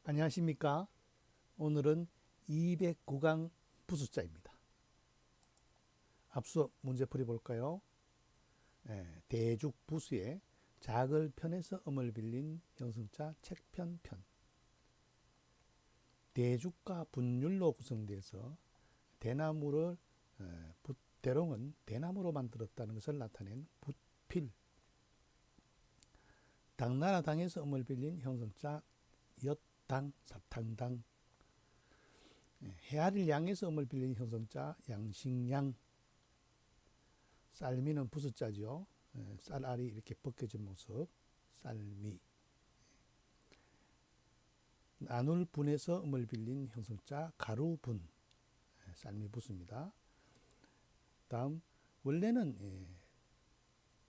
안녕하십니까? 오늘은 209강 부수자입니다. 앞서 문제풀이 볼까요? 대죽 부수에 작을 편에서 음을 빌린 형성자 책편 편. 대죽과 분율로 구성돼서 대나무를 대롱은 대나무로 만들었다는 것을 나타낸 붓필. 당나라 당에서 음을 빌린 형성자 엿당, 사탕당. 헤아릴 양에서 음을 빌린 형성자 양식양. 쌀미는 부수자죠. 쌀알이 이렇게 벗겨진 모습. 쌀미. 나눌 분에서 음을 빌린 형성자 가루분. 쌀미 부수입니다. 다음 원래는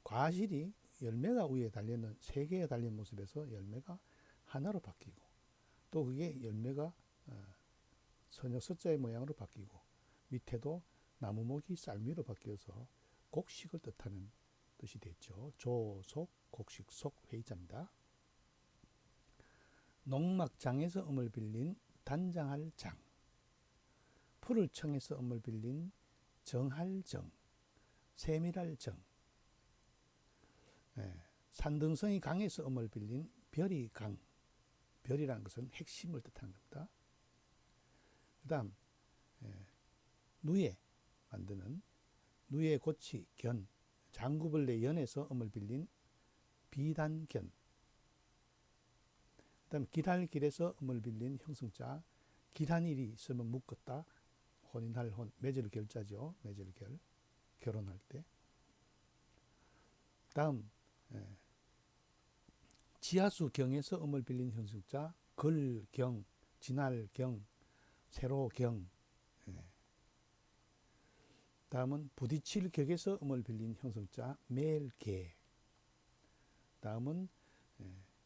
과실이 열매가 위에 달려있는 세 개가 달린 모습에서 열매가 하나로 바뀌고 또 그게 열매가 선역 서자의 모양으로 바뀌고 밑에도 나무목이 쌀미로 바뀌어서 곡식을 뜻하는 뜻이 됐죠. 조속, 곡식속 회의자입니다. 농막장에서 음을 빌린 단장할 장, 풀을 청에서 음을 빌린 정할 정, 세밀할 정, 산등성이 강에서 음을 빌린 별이 강, 별이라는 것은 핵심을 뜻하는 겁니다. 그 다음 누에 만드는 누에 고치 견, 장구벌레 연에서 음을 빌린 비단견. 그 다음 길할길에서 음을 빌린 형성자 길한일이 있으면 묶었다. 혼인할 혼, 맺을 결자죠. 맺을 결, 결혼할 때. 다음 지하수 경에서 음을 빌린 형성자 걸경, 진할경, 세로경. 다음은 부딪힐 격에서 음을 빌린 형성자 멜개. 다음은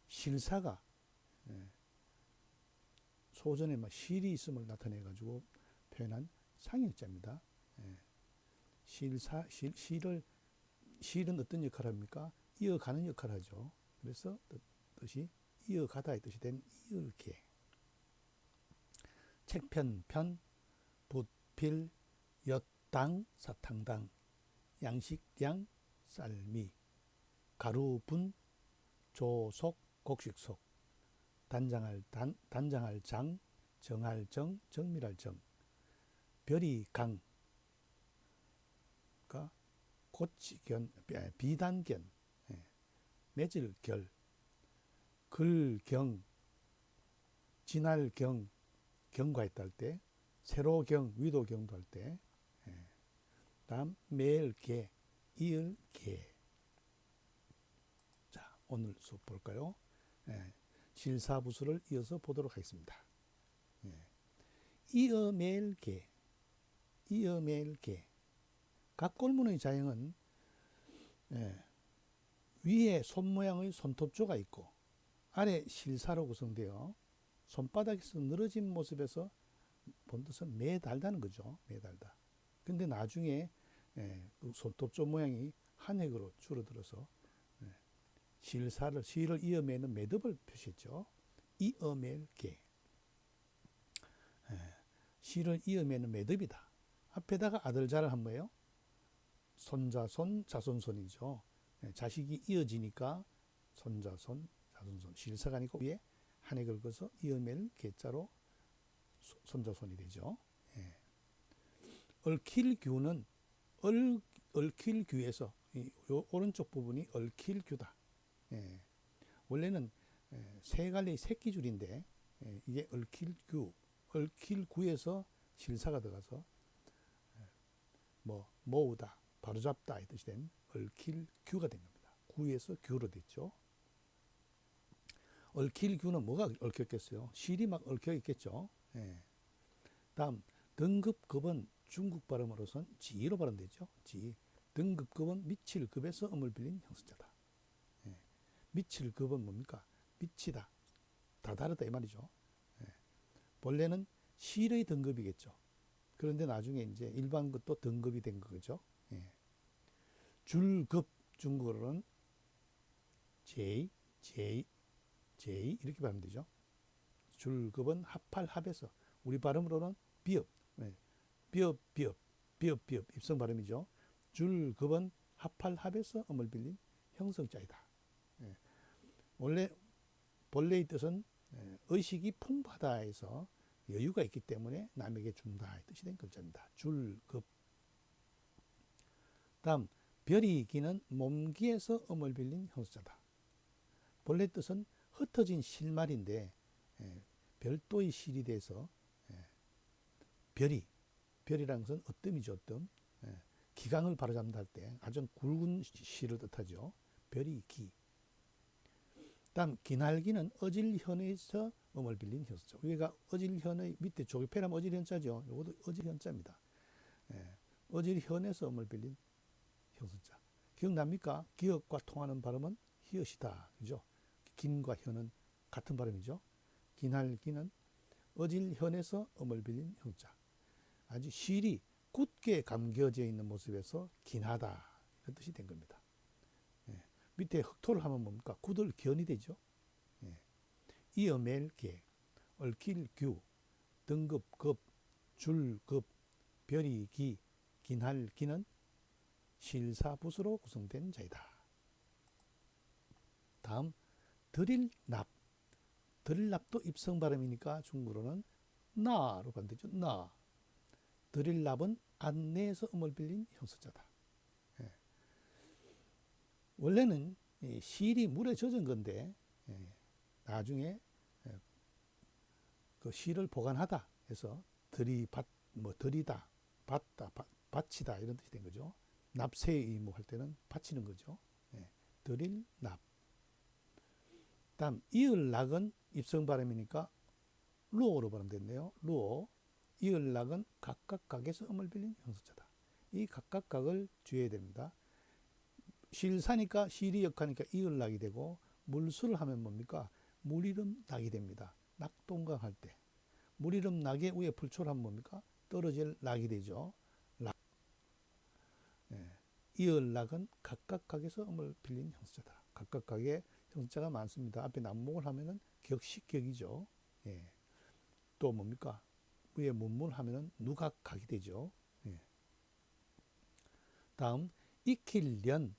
실사가 소전에 실이 있음을 나타내 가지고 표현한 상형자입니다. 실은 어떤 역할을 합니까? 이어가는 역할을 하죠. 그래서 뜻이 이어가다의 뜻이 된 이을개. 책편, 편, 붓필, 엿당, 사탕당, 양식양, 쌀미, 가루분, 조속, 곡식속, 단장할 장, 정할 정, 정밀할 정, 별이 강, 그러니까 고치견, 비단견, 맺을 결, 글경, 진할경, 경과했다 할 때, 세로경, 위도경도 할 때, 다음 매일개, 이을개. 자, 오늘 수업 볼까요? 실사부수를 이어서 보도록 하겠습니다. 이어매일개, 이어매일개. 각 꼴문의 자형은 위에 손 모양의 손톱조가 있고 아래 실사로 구성되어 손바닥에서 늘어진 모습에서 본 뜻은 매달다는 거죠. 매달다. 근데 나중에 그 손톱조 모양이 한 획으로 줄어들어서 실을 이어매는 매듭을 표시했죠. 이어멜개. 실을 이어매는 매듭이다. 앞에다가 아들자를 한 거예요. 손자손, 자손손이죠. 자식이 이어지니까 손자손, 자손손. 실사가 아니고 위에 한 획을 그어서 이어멜 개자로 손자손이 되죠. 얽힐규는 얽힐규에서 요 오른쪽 부분이 얽힐규다. 원래는 세 갈래의 새끼줄인데 이게 얽힐구에서 실사가 들어가서 모으다, 바로잡다 이 뜻이 된 얽힐규가 된 겁니다. 구에서 규로 됐죠. 얽힐규는 뭐가 얽혔겠어요? 실이 막 얽혀 있겠죠. 다음 등급급은 중국 발음으로선 지로 발음되죠. 지. 등급급은 미칠 급에서 음을 빌린 형성자다. 미칠 급은 뭡니까? 미치다, 다다르다 이 말이죠. 본래는 실의 등급이겠죠. 그런데 나중에 이제 일반 것도 등급이 된 거죠. 줄급, 중국어로는 J 이렇게 발음되죠. 줄급은 합할합에서 우리 발음으로는 비읍, 비읍 입성 발음이죠. 줄급은 합할합에서 음을 빌린 형성자이다. 원래 본래의 뜻은 의식이 풍부하다에서 여유가 있기 때문에 남에게 준다 이 뜻이 된 글자입니다. 줄급. 다음 별이 기는 몸기에서 음을 빌린 형성자다. 본래 뜻은 흩어진 실말인데 별도의 실이 돼서 별이라는 것은 어뜸이죠. 어뜸. 기강을 바로잡는다 할 때 아주 굵은 실을 뜻하죠. 별이 기. 다음 기날기는 어질현에서 음을 빌린 형성자. 위가 어질현의 밑에 조개패라면 어질현자죠. 이것도 어질현자입니다. 어질현에서 음을 빌린 형성자. 기억납니까? 기역과 통하는 발음은 히읗이다. 그죠? 긴과 현은 같은 발음이죠. 기날기는 어질현에서 음을 빌린 형자. 아주 실이 굳게 감겨져 있는 모습에서 긴하다 이런 뜻이 된 겁니다. 밑에 흑토를 하면 뭡니까? 굳을 견이 되죠. 이어맬 개, 얽힐 규, 등급 급, 줄급, 별이 기, 긴할 기는 실사부수로 구성된 자이다. 다음 드릴납. 드릴납도 입성 발음이니까 중국어로는 나로 반대죠. 나. 드릴납은 안내에서 음을 빌린 형성자다. 원래는 실이 물에 젖은 건데 나중에 그 실을 보관하다 해서 들이받 들이다 받다 바치다 이런 뜻이 된 거죠. 납세 의무할 때는 바치는 거죠. 드릴 납. 다음 이을락은 입성 발음이니까 루어로 발음됐네요. 루어. 이을락은 각각각에서 음을 빌린 형성자다. 이 각각각을 주의해야 됩니다. 실사니까 실이 역하니까 이을락이 되고 물수를 하면 뭡니까? 물이름 낙이 됩니다. 낙동강 할 때 물이름 낙의 위에 불초를 하면 뭡니까? 떨어질 낙이 되죠. 락. 이을락은 각각각에서 음을 빌린 형성자다. 각각각에 형성자가 많습니다. 앞에 난목을 하면은 격식격이죠. 또 뭡니까? 위에 문물 하면은 누각각이 되죠. 다음 익힐련.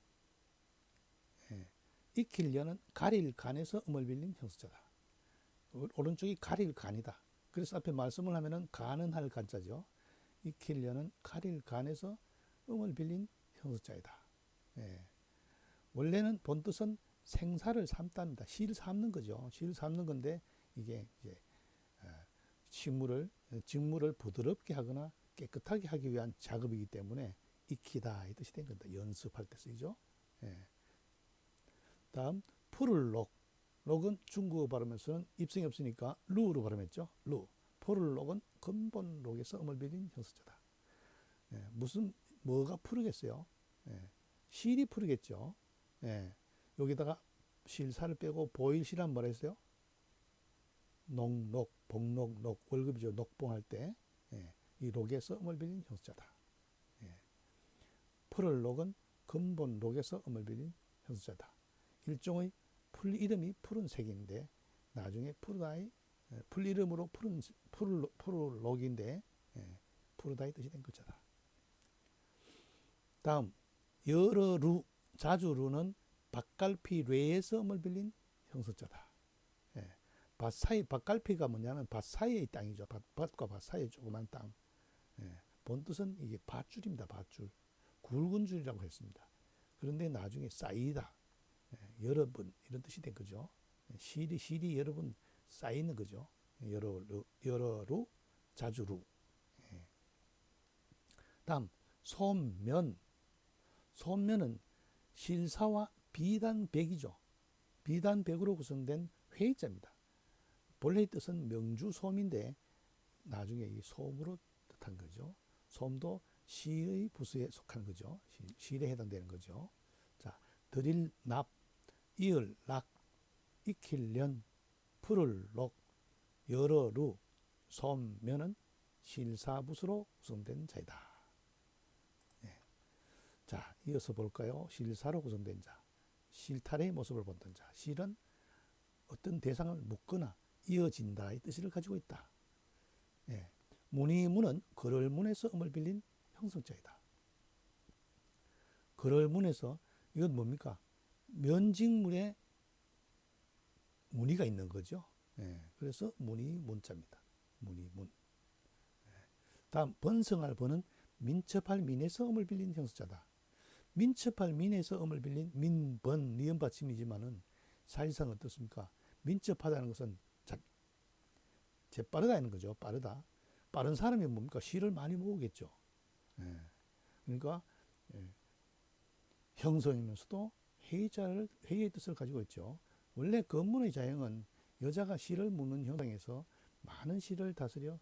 익힐련은 가릴 간에서 음을 빌린 형성자다. 오른쪽이 가릴 간이다. 그래서 앞에 말씀을 하면은 가는 할 간자죠. 익힐련은 가릴 간에서 음을 빌린 형성자이다. 원래는 본 뜻은 생사를 삶답니다. 씨를 삶는 거죠. 씨를 삶는 건데 이게 이제 직물을 부드럽게 하거나 깨끗하게 하기 위한 작업이기 때문에 익히다 이 뜻이 된 겁니다. 연습할 때 쓰이죠. 다음 푸를록. 록은 중국어 발음에서는 입성이 없으니까 루로 발음했죠. 루. 푸를록은 근본 록에서 음을 빌린 형성자다. 뭐가 푸르겠어요? 실이 푸르겠죠. 여기다가 실사를 빼고 보일시란 뭐라 했어요? 농록, 복록, 녹, 월급이죠. 녹봉할 때 이 록에서 음을 빌린 형성자다. 푸를록은 근본 록에서 음을 빌린 형성자다. 일종의 풀 이름이 푸른색인데 나중에 푸르다이 풀 이름으로 푸를록인데 푸르다이 뜻이 된 글자다. 다음 여러루, 자주루는 밭갈피 뢰에서 음을 빌린 형성자다. 밭 사이, 밭갈피가 뭐냐면 밭 사이의 땅이죠. 밭과 밭 사이의 조그만 땅. 본 뜻은 이게 밧줄입니다. 밧줄. 굵은 줄이라고 했습니다. 그런데 나중에 쌓이다. 여러분 이런 뜻이 된 거죠. 실이 여러분 쌓이는 거죠. 여러루, 자주루. 다음 소면. 소면은 실사와 비단백이죠. 비단백으로 구성된 회의자입니다. 본래의 뜻은 명주솜인데 나중에 이 솜으로 뜻한 거죠. 솜도 시의 부수에 속하는 거죠. 실에 해당되는 거죠. 자, 드릴, 납, 이을, 락, 익힐련, 푸를록, 여러루, 솜면은 실사부수로 구성된 자이다. 자, 이어서 볼까요? 실사로 구성된 자. 실타래의 모습을 본던 자. 실은 어떤 대상을 묶거나 이어진다 이 뜻을 가지고 있다. 예. 문이 문은 걸을 문에서 음을 빌린 형성자이다. 걸을 문에서 이건 뭡니까? 면직물에 무늬가 있는 거죠. 예. 그래서 문이 문자입니다. 문이 문. 다음 번성할 번은 민첩할 민에서 음을 빌린 형성자다. 민첩할 민에서 음을 빌린 민번 니은 받침이지만은 사실상 어떻습니까? 민첩하다는 것은 재빠르다는 거죠. 빠르다. 빠른 사람이 뭡니까? 시를 많이 모으겠죠. 예. 그러니까 예. 형성이면서도 회의의 뜻을 가지고 있죠. 원래 건문의 자형은 여자가 시를 묻는 형상에서 많은 시를 다스려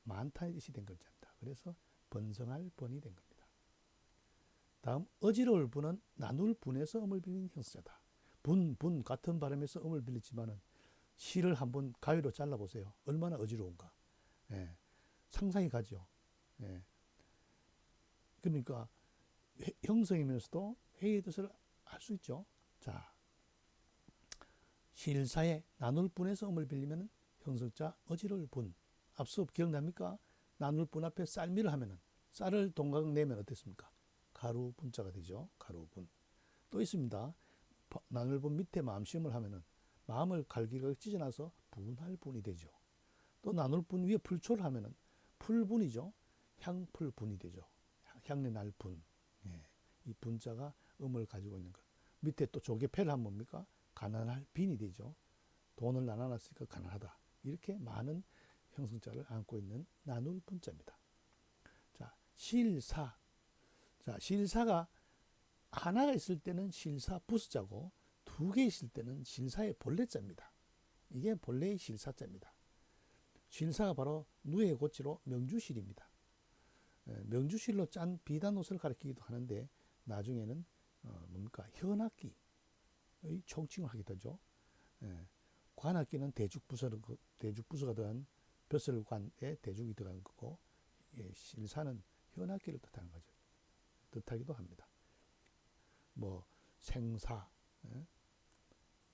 많다는 뜻이 된 글자입니다. 그래서 번성할 번이 된 겁니다. 다음 어지러울 분은 나눌 분에서 음을 빌린 형사다. 분 같은 발음에서 음을 빌리지만은 시를 한번 가위로 잘라보세요. 얼마나 어지러운가. 예. 상상이 가죠. 예. 그러니까 형성이면서도 회의의 뜻을 알 수 있죠. 자, 실사에 나눌 분에서 음을 빌리면 형성자 어지러울 분. 앞서 기억납니까? 나눌 분 앞에 쌀미를 하면은 쌀을 동각 내면 어땠습니까? 가루 분자가 되죠. 가루 분. 또 있습니다. 나눌 분 밑에 마음시험을 하면은 마음을 갈기가 찢어나서 분할 분이 되죠. 또 나눌 분 위에 풀초를 하면은 풀분이죠. 향풀 분이 되죠. 향내 날 분. 예. 이 분자가 음을 가지고 있는 것. 밑에 또 조개패를 하면 뭡니까? 가난할 빈이 되죠. 돈을 나눠놨으니까 가난하다. 이렇게 많은 형성자를 안고 있는 나눌 분자입니다. 자, 실사. 자, 실사가 하나가 있을 때는 실사 부수자고 두 개 있을 때는 실사의 본래자입니다. 이게 본래의 실사자입니다. 실사가 바로 누에 고치로 명주실입니다. 명주실로 짠 비단옷을 가리키기도 하는데 나중에는 뭡니까? 현악기의 총칭을 하게 되죠. 관악기는 대죽부서가 들어간 벼슬관에 대죽이 들어간 거고 실사는 현악기를 뜻하는 거죠. 뜻하기도 합니다. 뭐 생사,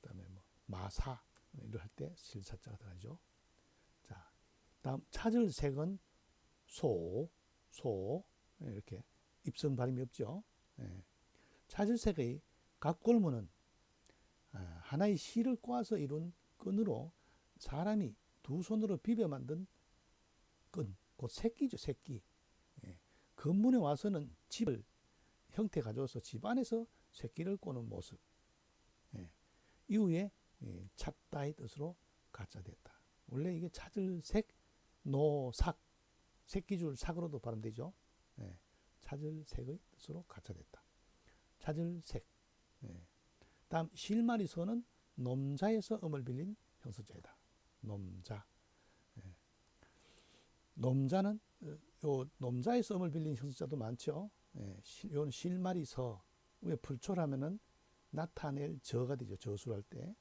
그다음에 뭐 마사 이럴 할 때 실사자가 들어가죠. 자, 다음 찾을 색은 소 이렇게 입성 발음이 없죠. 찾을 색의 각골문은 하나의 실을 꼬아서 이룬 끈으로 사람이 두 손으로 비벼 만든 끈, 곧 새끼죠, 새끼. 건문에 와서는 집을 형태 가져와서 집 안에서 새끼를 꼬는 모습. 이후에 찾다의 뜻으로 가짜됐다. 원래 이게 찾을 색, 노삭, 새끼줄 삭으로도 발음되죠. 찾을 색의 뜻으로 가짜됐다. 찾을 색. 다음 실마리 서는 놈자에서 음을 빌린 형성자이다. 놈자. 놈자는 요 놈자에서 음을 빌린 형성자도 많죠. 요는 실마리 서 위에 풀초라면은 나타낼 저가 되죠. 저수를 할 때.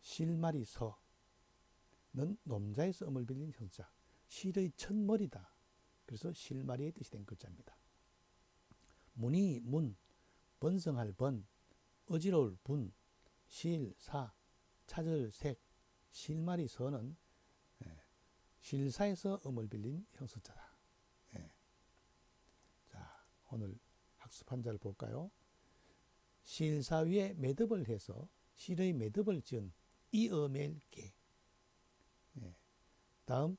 실마리 서는 놈자에서 음을 빌린 형자. 실의 첫머리다. 그래서 실마리의 뜻이 된 글자입니다. 문이 문, 번성할 번, 어지러울 분, 실, 사, 찾을 색, 실마리 서는 실사에서 음을 빌린 형성자다. 자, 오늘 학습한 자를 볼까요? 실사 위에 매듭을 해서 실의 매듭을 지은 이어멜게. 다음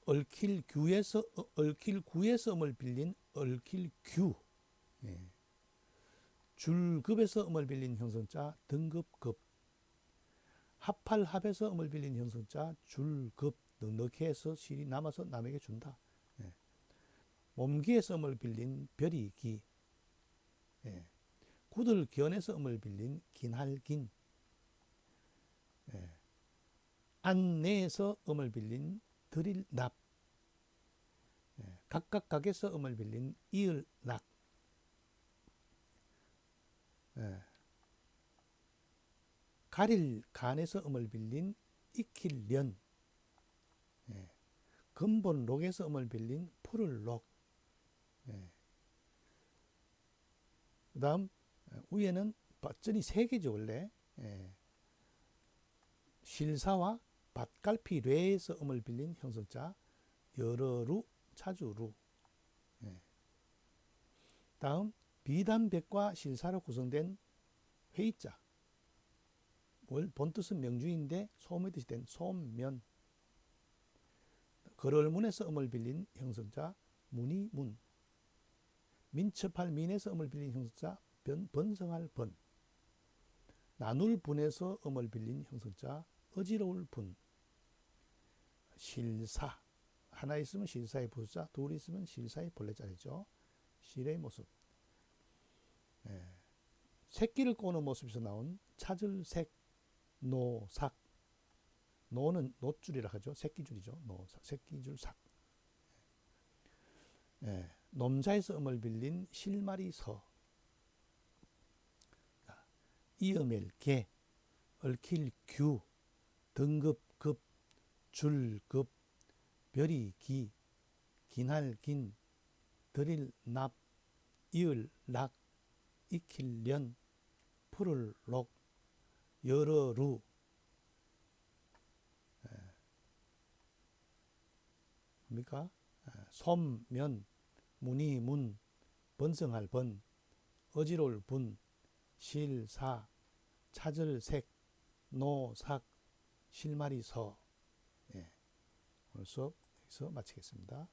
얽힐 구에서 음을 빌린 얽힐규. 줄급에서 음을 빌린 형성자 등급급. 합할합에서 음을 빌린 형성자 줄급. 넉넉히 해서 실이 남아서 남에게 준다. 몸기에서 음을 빌린 별이기. 구들견에서 음을 빌린 긴할긴. 안내에서 음을 빌린 드릴납. 각각각에서 음을 빌린 이을낙. 가릴 간에서 음을 빌린 익힐련. 근본록에서 음을 빌린 푸를록. 그 다음 위에는 밧줄이 3개죠 원래. 실사와 밭갈피뢰에서 음을 빌린 형성자 여러루, 차주루. 예. 다음 비단백과 실사로 구성된 회의자. 본뜻은 명주인데 소음의 뜻이 된 소면. 걸을문에서 음을 빌린 형성자 문이문. 민첩할 민에서 음을 빌린 형성자 번성할 번. 나눌 분에서 음을 빌린 형성자 어지러울 분. 실사. 하나 있으면 실사의 부사, 둘 있으면 실사의 본래자리죠. 실의 모습. 예. 새끼를 꼬는 모습에서 나온 찾을 색, 노삭. 노는 노줄이라 하죠. 새끼줄이죠. 노삭, 새끼줄 삭. 예. 놈자에서 음을 빌린 실마리 서. 이음엘 개, 얽힐 규, 등급 급, 줄 급, 별이 기, 기날 긴, 들일 납, 이을 락, 익힐 련, 풀을 록, 여러 루. 뭡니까? 솜면, 문이 문, 번성할 번, 어지러울 분, 실사, 찾을 색, 노삭, 실마리 서. 예. 오늘 수업 여기서 마치겠습니다.